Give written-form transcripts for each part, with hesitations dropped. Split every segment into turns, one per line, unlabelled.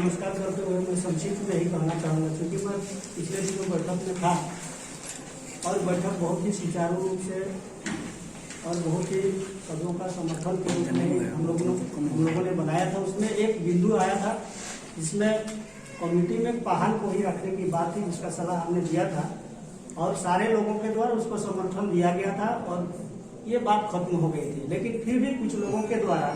नमस्कार करते हुए मैं संक्षिप्त में यही कहना चाहूँगा, क्योंकि मैं पिछले दिनों बैठक में था और बैठक बहुत ही सुचारू रूप से और बहुत ही सदों का समर्थन के रूप में हम लोगों ने बनाया था। उसमें एक बिंदु आया था जिसमें कमेटी में पाहन को ही रखने की बात थी, जिसका सलाह हमने दिया था और सारे लोगों के द्वारा उसको समर्थन दिया गया था और ये बात खत्म हो गई थी। लेकिन फिर भी कुछ लोगों के द्वारा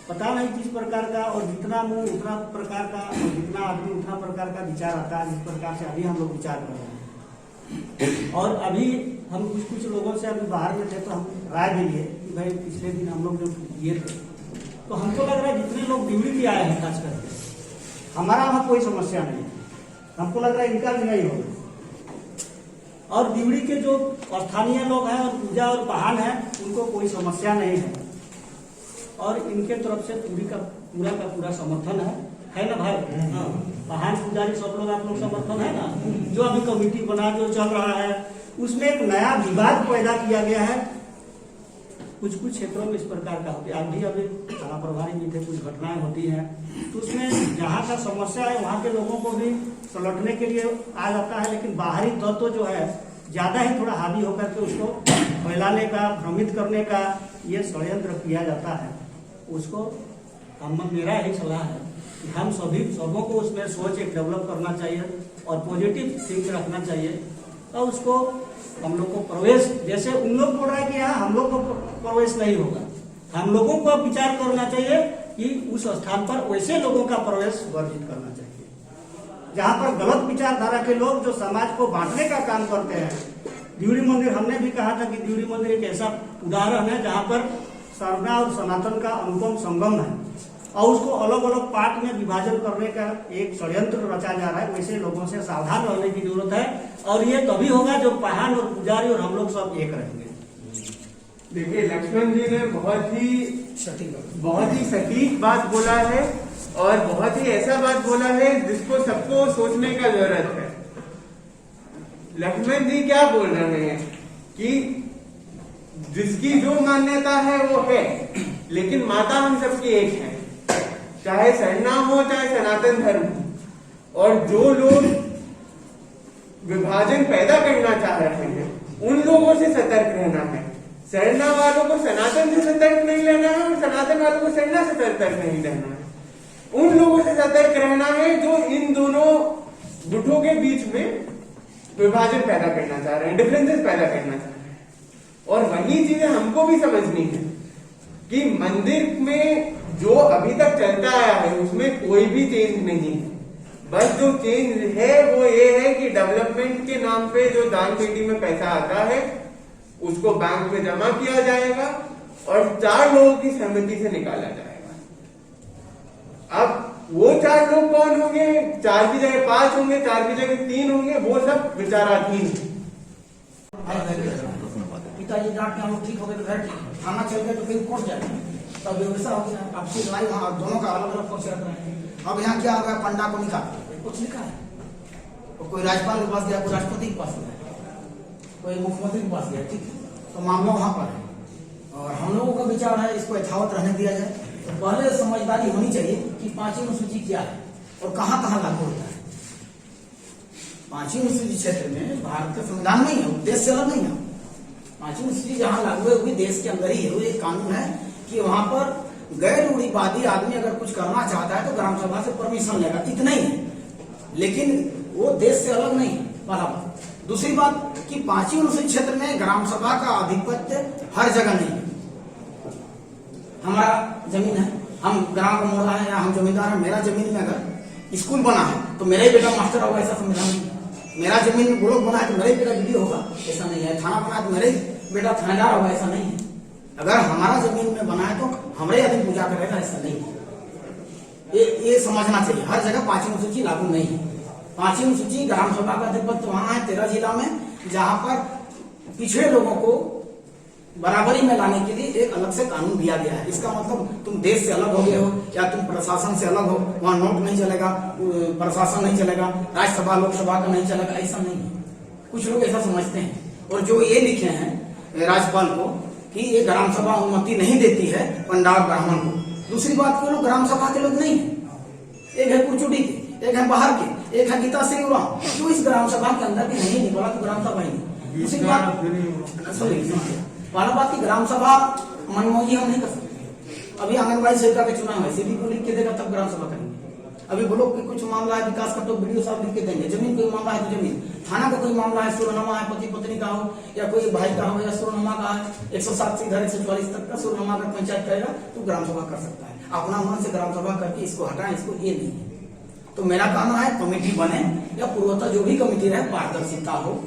पता नहीं किस प्रकार का और जितना मुंह उतना प्रकार का और जितना आदमी उतना प्रकार का विचार आता है, जिस प्रकार से अभी हम लोग विचार कर रहे हैं। और अभी हम कुछ लोगों से अभी बाहर में थे तो हम राय भी लिए कि भाई पिछले दिन हम लोग जो किए थे तो हमको लग रहा है जितने लोग ड्यूटी भी आए हैं खास करके हमारा वहाँ कोई समस्या नहीं है, हमको लग रहा है इनका भी नहीं होगा। और दिवड़ी के जो स्थानीय लोग हैं और पूजा और पाहन है उनको कोई समस्या नहीं है और इनके तरफ से पूरा समर्थन है ना भाई? हाँ, पाहन पुजारी सब लोग आप लोग समर्थन है ना। जो अभी कमेटी बना जो चल रहा है उसमें एक नया विवाद पैदा किया गया है। कुछ क्षेत्रों में इस प्रकार का होती है, अभी थाना प्रभारी भी थे, कुछ घटनाएं होती हैं तो उसमें जहाँ का समस्या है वहाँ के लोगों को भी सलटने के लिए आ जाता है, लेकिन बाहरी तत्व जो है ज्यादा ही थोड़ा हावी होकर के उसको फैलाने का, भ्रमित करने का ये षड्यंत्र किया जाता है। उसको मेरा यही सलाह है कि हम सबों को उसमें सोच एक डेवलप करना चाहिए और पॉजिटिव थिंक रखना चाहिए और उसको हम लोग को प्रवेश, जैसे उन लोग बोल रहा है कि यहाँ हम लोग को प्रवेश नहीं होगा, हम लोगों को विचार करना चाहिए कि उस स्थान पर वैसे लोगों का प्रवेश वर्जित करना चाहिए जहाँ पर गलत विचारधारा के लोग जो समाज को बांटने का काम करते हैं। दिवड़ी मंदिर हमने भी कहा था कि दिवड़ी मंदिर एक ऐसा उदाहरण है जहाँ पर सरना और सनातन का अनुपम संगम है और उसको अलग अलग पार्ट में विभाजन करने का एक षड्यंत्र रचा जा रहा है। वैसे लोगों से सावधान रहने की जरूरत है और ये तभी होगा जो पाहन और पुजारी और हम लोग सब एक रहेंगे।
देखिए, लक्ष्मण जी ने बहुत ही सटीक बात बोला है और बहुत ही ऐसा बात बोला है जिसको सबको सोचने का जरूरत है। लक्ष्मण जी क्या बोल रहे हैं कि जिसकी जो मान्यता है वो है, लेकिन माता हम सबकी एक है, चाहे सरनाम हो चाहे सनातन धर्म हो। और जो लोग विभाजन पैदा करना चाह रहे हैं उन लोगों से सतर्क रहना है। सरना वालों को सनातन से सतर्क नहीं रहना है और सनातन वालों को सरना से सतर्क नहीं रहना है। उन लोगों से सतर्क रहना है जो इन दोनों गुटों के बीच में विभाजन पैदा करना चाह रहे हैं, डिफरेंसेस पैदा करना चाह रहे हैं। और वही चीजें हमको भी समझनी है कि मंदिर में जो अभी तक चलता आया है उसमें कोई भी चेंज नहीं है। बस जो चेंज है वो ये है कि डेवलपमेंट के नाम पे जो दान पेटी में पैसा आता है उसको बैंक में जमा किया जाएगा और 4 लोगों की सहमति से निकाला जाएगा। अब वो 4 लोग कौन होंगे? 4 की जगह 5 होंगे, 4 की जगह 3 होंगे, वो सब विचाराधीन है।
पिताजी डांट के हम लोग ठीक हो गए तो घर थाना चल गए तो फिर कोर्ट जाए, तब व्यवस्था हो गया आपसी लड़ाई, वहाँ दोनों का अलग अलग पक्ष रख रहे हैं। अब यहाँ क्या होगा, पंडा को निकाल कुछ लिखा है तो कोई राज्यपाल के पास गया, कोई राष्ट्रपति के पास गया, कोई मुख्यमंत्री के पास गया, ठीक है, तो मामला वहाँ पर है। और हम लोगों का विचार है इसको यथावत रहने दिया जाए। तो पहले समझदारी होनी चाहिए कि 5वीं अनुसूची क्या है और कहाँ कहाँ लागू होता है। 5वीं अनुसूची क्षेत्र में भारत का संविधान नहीं है, देश से अलग नहीं है। 5वीं अनुसूची जहाँ लागू है वो भी देश के अंदर ही है। वो एक कानून है कि वहां पर गैर रूढ़िवादी आदमी अगर कुछ करना चाहता है तो ग्राम सभा से परमिशन लेगा, इतना ही है, लेकिन वो देश से अलग नहीं है। पहला बात। दूसरी बात कि 5वीं अनुसूची क्षेत्र में ग्राम सभा का आधिपत्य हर जगह नहीं है। हमारा जमीन है, हम ग्राम का मोहल्ला है या हम जमींदार है, मेरा जमीन में अगर स्कूल बना है तो मेरा ही बेटा मास्टर होगा, ऐसा संविधान नहीं है। मेरा जमीन में ब्लॉक बना है तो मेरा ही बेटा वीडियो होगा, ऐसा नहीं है। थाना बना है तो मेरा ही बेटा थानेदार होगा, ऐसा नहीं है। अगर हमारा जमीन में बना है तो हमारे आदमी पूजा करेगा, ऐसा नहीं है। ये समझना चाहिए। हर जगह 5वीं अनुसूची लागू नहीं है। 5वीं अनुसूची ग्राम सभा का अधिपत्य वहां है 13 जिला में, जहां पर पिछड़े लोगों को बराबरी में लाने के लिए एक अलग से कानून दिया गया है। इसका मतलब तुम देश से अलग हो गए हो या तुम प्रशासन से अलग हो, वहां नोट नहीं चलेगा, प्रशासन नहीं चलेगा, राज्यसभा लोकसभा का नहीं चलेगा, ऐसा नहीं है। कुछ लोग ऐसा समझते हैं और जो ये लिखे हैं राज्यपाल को कि ये ग्राम सभा अनुमति नहीं देती है पंडाल ब्राह्मण को। दूसरी बात, वो लोग ग्राम सभा के लोग नहीं है, एक है कुरचुड़ी के, एक है बाहर के, एक है गीता सिंह उरांव, जो इस ग्राम सभा के अंदर भी नहीं बोला तो ग्राम सभा ही नहीं। दूसरी बात, वाला बात की ग्राम सभा मनमोजी हम नहीं कर सकते। अभी आंगनबाड़ी सेविका का चुनाव है, सीधी को लिख के देगा तब ग्राम सभा करेंगे। अभी ब्लॉक के कुछ मामला है विकास का तो वीडियो साहब लिख के देंगे, जमीन कोई मामला है तो जमीन, थाना का कोई मामला है, सुरनामा है पति पत्नी का हो या कोई भाई का हो या सुरनामा का है, 107 से इधर 144 तक का सुरनामा अगर पंचायत करेगा तो ग्राम सभा कर सकता है। अपना मन से ग्राम सभा करके इसको हटाएं, इसको ये नहीं है। तो मेरा कहना है कमेटी बने या पूर्वतः जो भी कमेटी रहे, पारदर्शिता हो।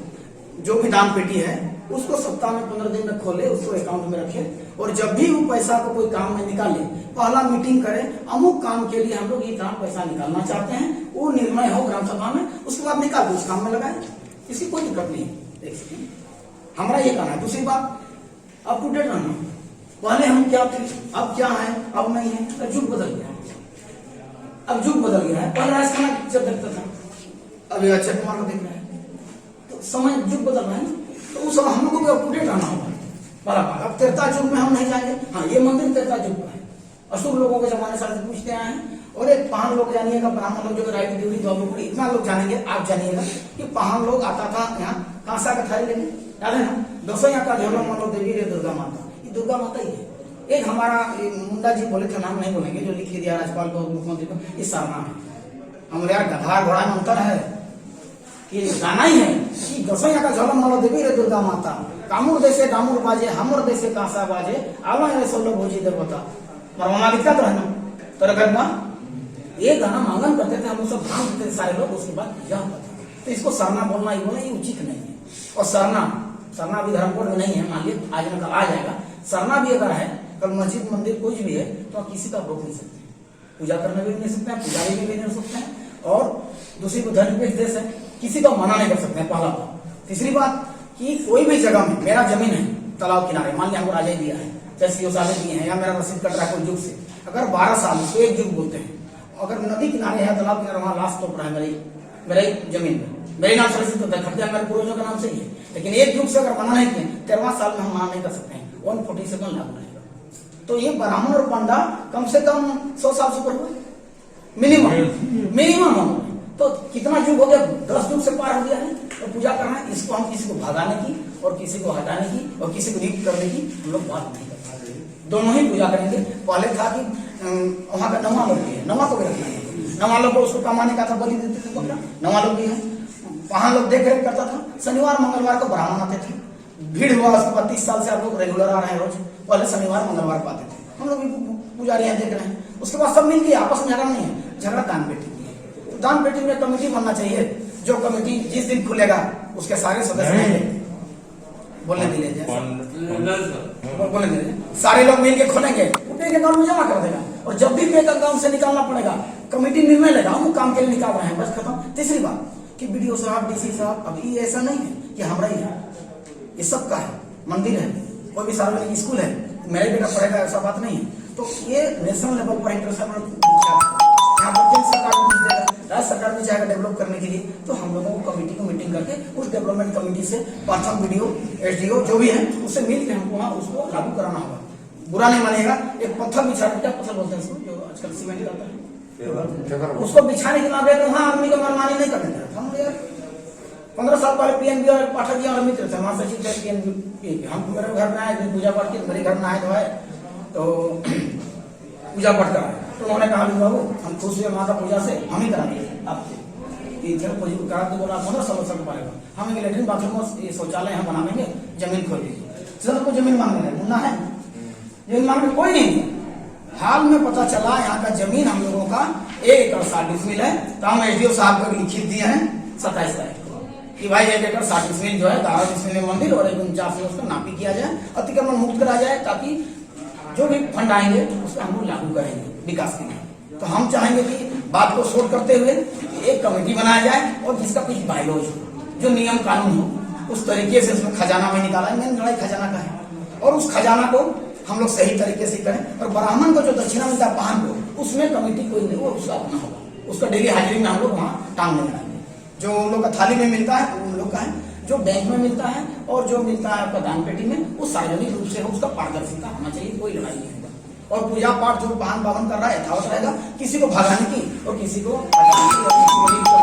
जो भी दान पेटी है उसको सप्ताह में 15 दिन में खोले, उसको अकाउंट में रखे और जब भी वो पैसा को कोई काम में निकाले पहला मीटिंग करे, अमुक काम के लिए हम लोग इतना पैसा निकालना चाहते हैं, वो निर्णय हो ग्राम सभा में, उसके बाद निकाल दो, उस काम में लगाए, इसकी कोई दिक्कत नहीं है। देख सकते हमारा ये कहना है। दूसरी बात, अप टू डेट रहना। पहले हम क्या थे, अब क्या है, अब नहीं है, युग बदल गया। अब युग बदल गया है। पहले राजखाना जब देखता था, अभी अक्षय कुमार को देख रहे हैं, तो समय युग बदल रहा है, तो उस समय हम लोगों को अप टू डेट रहना होगा। अब त्रेता युग में हम नहीं जाएंगे। हाँ, ये मंदिर त्रेता युग का है, असुर लोगों के जमाने से पूछते आए हैं। और एक पहाड़ लोग जानिएगा, ब्राह्मण लोग जो राइट ड्यूटी द्वापर इतना लोग जानेंगे, आप जानिएगा कि पहाड़ लोग आता था यहाँ कांसा का थाली लेने, याद है ना, दोसैया का झोला मान लो देवी रे दुर्गा माता, ये दुर्गा माता ही है। एक हमारा मुंडा जी बोले थे, नाम नहीं बोलेंगे, जो लिख दिया राज्यपाल को मुख्यमंत्री को, ये सरना है। हमारे यार गधा घोड़ा में अंतर है, ये गाना ही है कि दोसैया का झोला मान लो देवी रे दुर्गा माता, कामुर देशे डामुर बाजे, हमर देशे कांसा बाजे, आवा है सोलो भोजी देवता। मरवाना लिखा तो है ना, तो रखना ये गाना मांगन करते थे हम सब, भांग देते थे सारे लोग। उसके बाद यह तो इसको सरना बोलना ही बोलना, ये उचित नहीं है। और सरना भी धर्म कोड में नहीं है, मान लीजिए आज न कल आ जाएगा। सरना भी अगर है, कल मस्जिद मंदिर कुछ भी है तो आप किसी का रोक नहीं सकते, पूजा करने भी नहीं सकते हैं, पुजारी भी नहीं कर सकते हैं, और दूसरी को धर्म देश है, किसी को मना नहीं कर सकते हैं, पहला बात। तीसरी बात कि कोई भी जगह में मेरा जमीन है तालाब किनारे, मान लिया हमको राजा दिया है, जैसे साले दिए हैं, या मेरा रसीद कट रहा है कोई जुग से, अगर 12 साल उसको एक जुग बोलते हैं, अगर नदी किनारे है, तालाब किनारे, वहां लाश तोप रहा है मेरी जमीन में, मेरे नाम से रसीद होता है, खर्चा मेरे पूर्वजों का नाम से ही है, लेकिन एक जुग से अगर मना नहीं किए, 13वां साल में हम मना नहीं कर सकते हैं, 147 लागू रहेगा। तो ये ब्राह्मण और पंडा कम से कम 100 साल से ऊपर हुए मिनिमम। तो कितना जुग हो गया, 10 जुग से पार हो गया है। तो पूजा करना है, इसको हम किसी को भगाने की और किसी को हटाने की और किसी को नियुक्त करने की हम लोग बात नहीं कर पाते, दोनों ही पूजा करेंगे। पहले था कि वहां का नवा लोग भी है, नवा को भी रखना है, नवा लोग को उसको कमाने का था, बलि देते थे, बकरा नवा लोग भी है, वहां लोग देख रेख करता था। शनिवार मंगलवार को ब्राह्मण आते थे, भीड़ हुआ उसके बाद 30 साल से आप लोग रेगुलर आ रहे हैं रोज, पहले शनिवार मंगलवार को आते थे, हम लोग पुजारी यहाँ देख रहे हैं। उसके बाद सब मिल गए, आपस में झगड़ा नहीं है, झगड़ा दान पेटी की है। तो दान पेटी में कमेटी बनना चाहिए, जो कमेटी जिस दिन खुलेगा उसके सारे सदस्य बोलने दीजिए, बोलने दीजिए, सारे लोग मिलके खोलेंगे, उठे के अकाउंट में जमा कर देगा, और जब भी बैंक अकाउंट से निकालना पड़ेगा कमेटी निर्णय लेगा, हम काम के लिए निकाल रहे हैं, बस खत्म। तीसरी बात कि बीडीओ साहब, डीसी साहब, अभी ऐसा नहीं है कि हमारा ही है, ये सबका है। मंदिर है, कोई भी सार्वजनिक स्कूल है, मेरे बेटा पढ़ेगा, ऐसा बात नहीं है। तो ये नेशनल लेवल पर इंटरनेशनल राज्य सरकार भी चाहेगा डेवलप करने के लिए, तो हम लोगों को कमेटी को मीटिंग करके उस डेवलपमेंट कमेटी से प्रथम बीडीओ, एसडीओ जो भी है उससे मिल के हमको वहाँ उसको लागू कराना होगा। बुरा नहीं मानेगा, एक पत्थर बिछा, क्या पत्थर बोलते हैं इसको, जो आजकल सीमेंट आता है, उसको बिछाने के नाम वहाँ आदमी को मनमानी नहीं करने देता। हम यार 15 साल पहले पीएनबी और पाठक जी और मित्र थे, महासचिव थे पीएनबी, हम मेरे घर में आए पूजा पाठ की, मेरे घर में आए तो पूजा पाठ कराए, तो उन्होंने कहा बाबू हम खुश हुए माता पूजा से, हम ही करा दिए आपसे करा के बोला 15 सालों से पड़ेगा, हम एक लेटरिन बाथरूम और शौचालय हम बनाएंगे, जमीन खोल दीजिए। सबको जमीन मांगने मुन्ना है, जमीन मांगने कोई नहीं। हाल में पता चला यहाँ का जमीन हम लोगों का 1 एकड़ 60 डिसमिल है, तो हम एसडीओ साहब को लिखित दिए हैं 27 तारीख को कि भाई 1 एकड़ 60 डिसमिल जो है 12 डिसमिल में मंदिर और 49 में उसका नापी किया जाए, अतिक्रमण मुक्त करा जाए, ताकि जो भी फंड आएंगे उसका हम लोग लागू करेंगे विकास के लिए। तो हम चाहेंगे कि बात को शॉर्ट करते हुए एक कमेटी बनाया जाए और जिसका कुछ बायलॉज हो, जो नियम कानून हो, उस तरीके से उसमें खजाना में निकाला। मेन लड़ाई खजाना का है, और उस खजाना को हम लोग सही तरीके से करें। और ब्राह्मण को जो दक्षिणा मिलता है पान को, उसमें कमेटी कोई नहीं, वो उसका अपना होगा, उसका डेली हाजिरी में हम लोग वहाँ टांग नहीं लगाएंगे। जो उन लोग का थाली में मिलता है वो उन लोग का है, जो बैंक में मिलता है और जो मिलता है आपका दान पेटी में, वो सार्वजनिक रूप से हो, उसका पारदर्शिता होना चाहिए, कोई लड़ाई नहीं होगा। और पूजा पाठ जो पान पावन कर रहा है यथावत रहेगा, किसी को भगाने की और किसी को हटाने की या किसी को नहीं